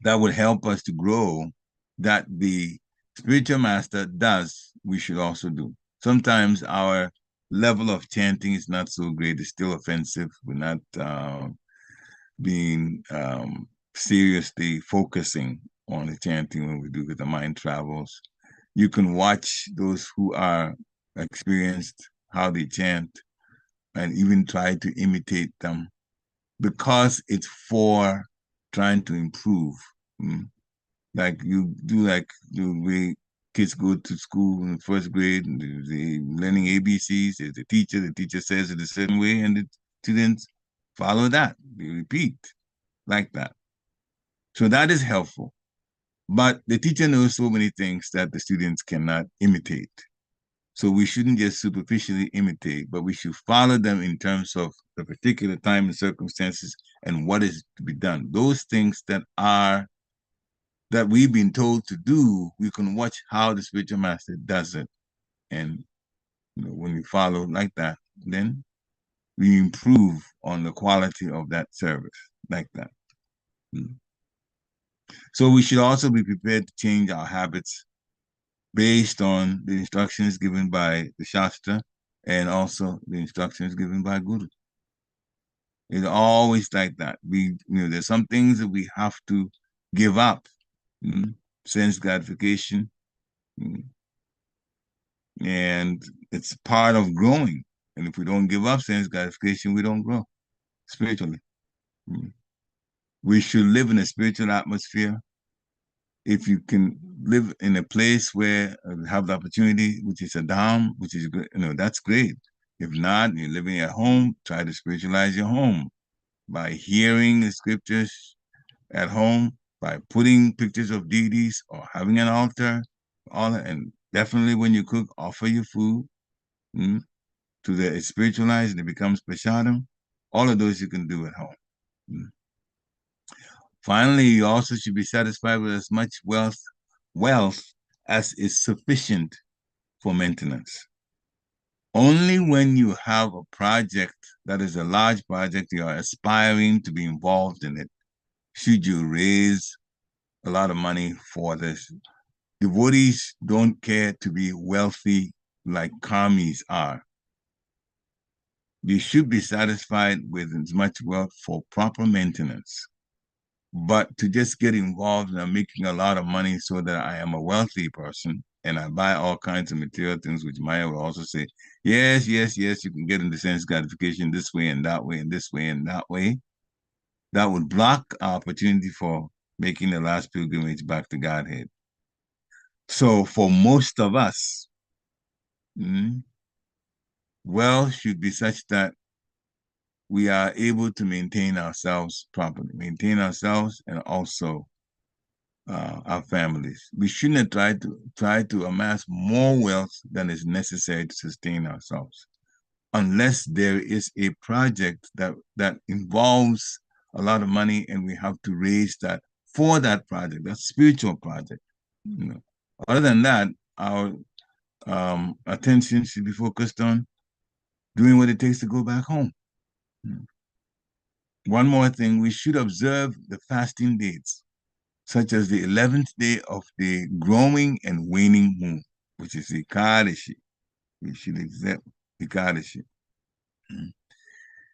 that would help us to grow, that the spiritual master does, we should also do. Sometimes our level of chanting is not so great. It's still offensive. We're not being seriously focusing on the chanting when we do, because the mind travels. You can watch those who are experienced, how they chant, and even try to imitate them, because it's for trying to improve. Like you do, like the way kids go to school in first grade, and they're learning ABCs. There's the teacher says it a certain way, and the students follow that. We repeat like that. So that is helpful. But the teacher knows so many things that the students cannot imitate. So we shouldn't just superficially imitate, but we should follow them in terms of the particular time and circumstances and what is to be done. Those things that we've been told to do, we can watch how the spiritual master does it. And when we follow like that, then we improve on the quality of that service like that. So we should also be prepared to change our habits based on the instructions given by the Shastra and also the instructions given by Guru. It's always like that. There's some things that we have to give up. Sense gratification. And it's part of growing. And if we don't give up sense gratification, we don't grow spiritually. We should live in a spiritual atmosphere. If you can live in a place where you have the opportunity, which is a dham, which is good, that's great. If not, you're living at home, try to spiritualize your home by hearing the scriptures at home, by putting pictures of deities or having an altar, and definitely when you cook, offer your food to it's spiritualized and it becomes prasadam. All of those you can do at home. Finally, you also should be satisfied with as much wealth as is sufficient for maintenance. Only when you have a project that is a large project, you are aspiring to be involved in it, should you raise a lot of money for this. Devotees don't care to be wealthy like karmis are. You should be satisfied with as much wealth for proper maintenance. But to just get involved in making a lot of money so that I am a wealthy person and I buy all kinds of material things, which Maya will also say, yes, you can get into sense gratification this way and that way and this way and that way. That would block our opportunity for making the last pilgrimage back to Godhead. So for most of us, wealth should be such that we are able to maintain ourselves properly, maintain ourselves and also our families. We shouldn't try to amass more wealth than is necessary to sustain ourselves, unless there is a project that involves a lot of money and we have to raise that for that project, that spiritual project. Other than that, our attention should be focused on doing what it takes to go back home. One more thing, we should observe the fasting dates, such as the 11th day of the growing and waning moon, which is Ekadashi. We should accept Ekadashi.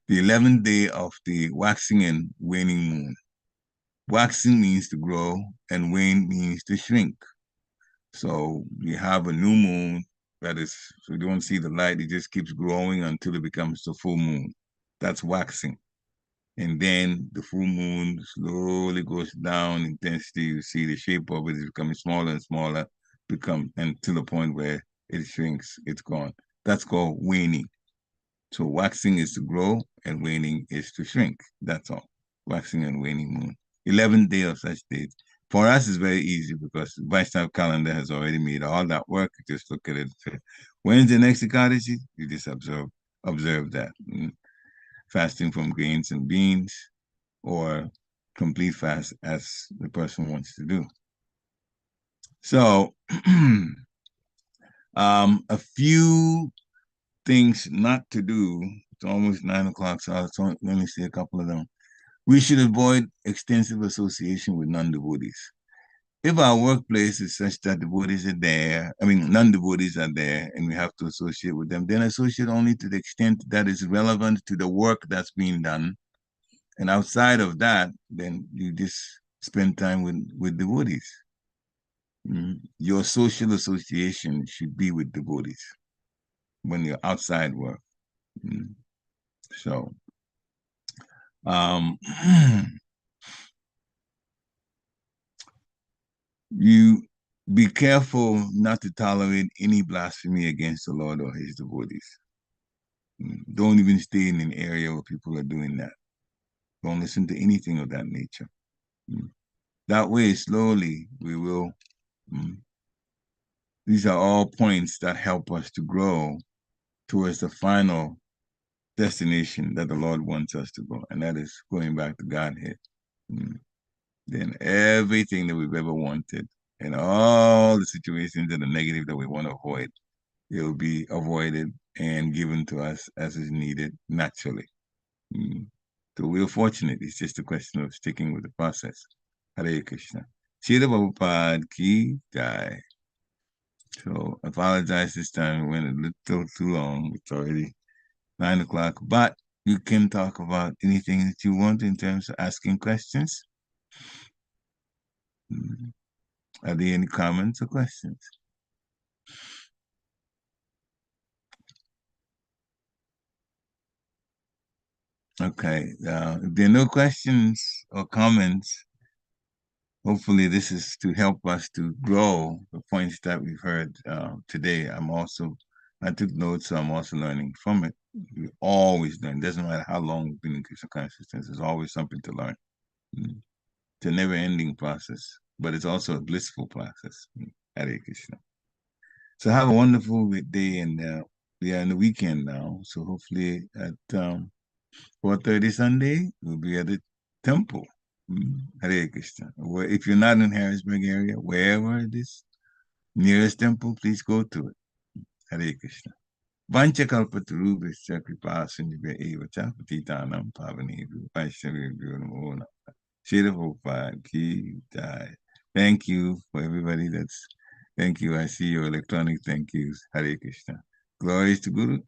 The 11th day of the waxing and waning moon. Waxing means to grow and wane means to shrink. So we have a new moon that is, so you don't see the light, it just keeps growing until it becomes the full moon. That's waxing. And then the full moon slowly goes down in intensity. You see the shape of it is becoming smaller and smaller, and to the point where it shrinks, it's gone. That's called waning. So waxing is to grow and waning is to shrink. That's all. Waxing and waning moon. 11th day of such days. For us, it's very easy because the Vaishnava calendar has already made all that work. You just look at it. When's the next Ekadashi? You just observe that. Fasting from grains and beans, or complete fast as the person wants to do. So a few things not to do. It's almost 9 o'clock, so I'll only say a couple of them. We should avoid extensive association with non-devotees. If our workplace is such that devotees are there, non-devotees are there, and we have to associate with them, then associate only to the extent that is relevant to the work that's being done. And outside of that, then you just spend time with devotees. Your social association should be with devotees when you're outside work. So, you be careful not to tolerate any blasphemy against the Lord or his devotees. Don't even stay in an area where people are doing that. Don't listen to anything of that nature. That way, slowly, we will. These are all points that help us to grow towards the final destination that the Lord wants us to go, and that is going back to Godhead. Then everything that we've ever wanted and all the situations that are negative that we want to avoid, it will be avoided and given to us as is needed naturally. So we're fortunate. It's just a question of sticking with the process. Hare Krishna. Srila Prabhupada ki jai. So I apologize this time. It went a little too long. It's already 9 o'clock, but you can talk about anything that you want in terms of asking questions. Are there any comments or questions? Okay, if there are no questions or comments, hopefully this is to help us to grow the points that we've heard today. I took notes, so I'm also learning from it. We always learn. It doesn't matter how long we've been in Krishna consciousness, there's always something to learn. It's a never-ending process, but it's also a blissful process. Hare Krishna. So have a wonderful day, and we are in the weekend now, so hopefully at 4:30 Sunday, we'll be at the temple. Hare Krishna. If you're not in Harrisburg area, wherever it is, nearest temple, please go to it. Hare Krishna. Vanchakalpatarubhascha kripasindhya eva cha patitanam pavanebhyo vaishnavebhyo namo namaha. Srila Prabhupada ki jai. Thank you for everybody thank you. I see your electronic thank yous. Hare Krishna. Glories to Guru.